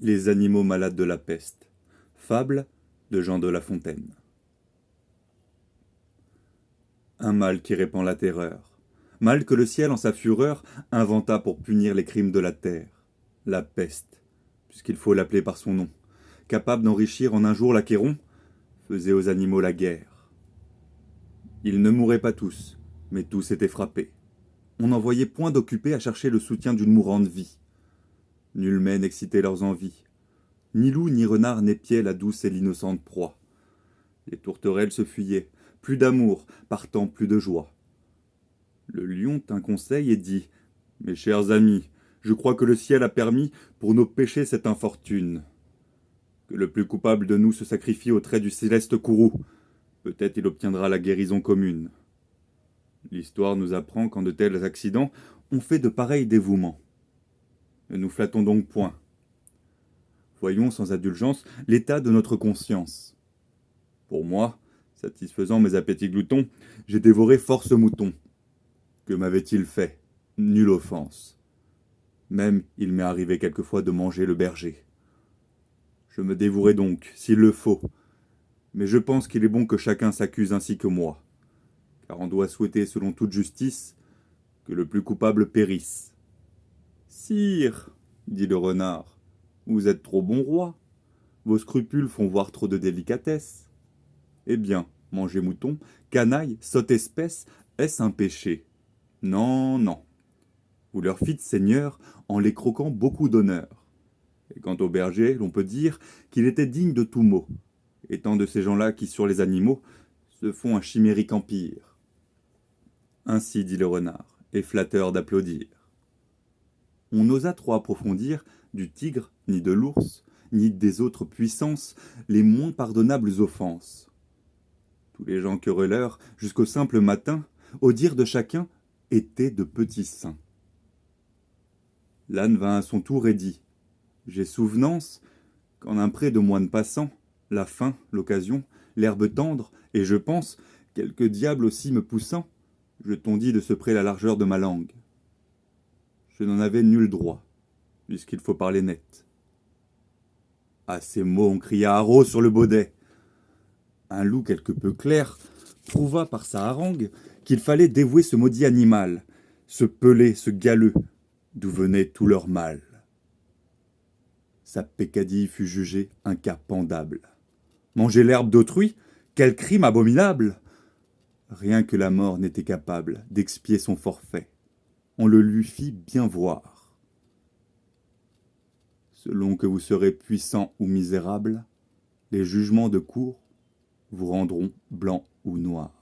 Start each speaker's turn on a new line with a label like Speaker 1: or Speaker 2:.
Speaker 1: Les animaux malades de la peste. Fable de Jean de La Fontaine. Un mal qui répand la terreur. Mal que le ciel, en sa fureur, inventa pour punir les crimes de la terre. La peste, puisqu'il faut l'appeler par son nom, capable d'enrichir en un jour l'Achéron, faisait aux animaux la guerre. Ils ne mouraient pas tous, mais tous étaient frappés. On n'en voyait point d'occupés à chercher le soutien d'une mourante vie. Nul mets n'excitait leurs envies. Ni loup ni renard n'épiaient la douce et l'innocente proie. Les tourterelles se fuyaient, plus d'amour, partant plus de joie. Le lion tint conseil et dit : « Mes chers amis, je crois que le ciel a permis pour nos péchés cette infortune. Que le plus coupable de nous se sacrifie au trait du céleste courroux. Peut-être il obtiendra la guérison commune. L'histoire nous apprend qu'en de tels accidents, on fait de pareils dévouements. Ne nous flattons donc point. Voyons sans indulgence l'état de notre conscience. Pour moi, satisfaisant mes appétits gloutons, j'ai dévoré force moutons. Que m'avait-il fait? Nulle offense. Même il m'est arrivé quelquefois de manger le berger. Je me dévouerai donc, s'il le faut, mais je pense qu'il est bon que chacun s'accuse ainsi que moi, car on doit souhaiter, selon toute justice, que le plus coupable périsse. Sire, dit le renard, vous êtes trop bon roi. Vos scrupules font voir trop de délicatesse. Eh bien, manger mouton, canaille, sotte espèce, est-ce un péché? Non, non. Vous leur fîtes, seigneur, en les croquant beaucoup d'honneur. Et quant au berger, l'on peut dire qu'il était digne de tout mot, étant de ces gens-là qui, sur les animaux, se font un chimérique empire. Ainsi dit le renard, et flatteur d'applaudir. On n'osa trop approfondir du tigre, ni de l'ours, ni des autres puissances, les moins pardonnables offenses. Tous les gens querelleurs, jusqu'au simple matin, au dire de chacun, étaient de petits saints. L'âne vint à son tour et dit : « J'ai souvenance qu'en un pré de moines passants, la faim, l'occasion, l'herbe tendre, et je pense, quelque diable aussi me poussant, je tondis de ce pré la largeur de ma langue. Je n'en avais nul droit, puisqu'il faut parler net. » À ces mots, on cria haro sur le baudet. Un loup quelque peu clair prouva par sa harangue qu'il fallait dévouer ce maudit animal, ce pelé, ce galeux, d'où venait tout leur mal. Sa peccadille fut jugée un cas pendable. Manger l'herbe d'autrui, quel crime abominable! Rien que la mort n'était capable d'expier son forfait. On le lui fit bien voir. Selon que vous serez puissant ou misérable, les jugements de cour vous rendront blanc ou noir.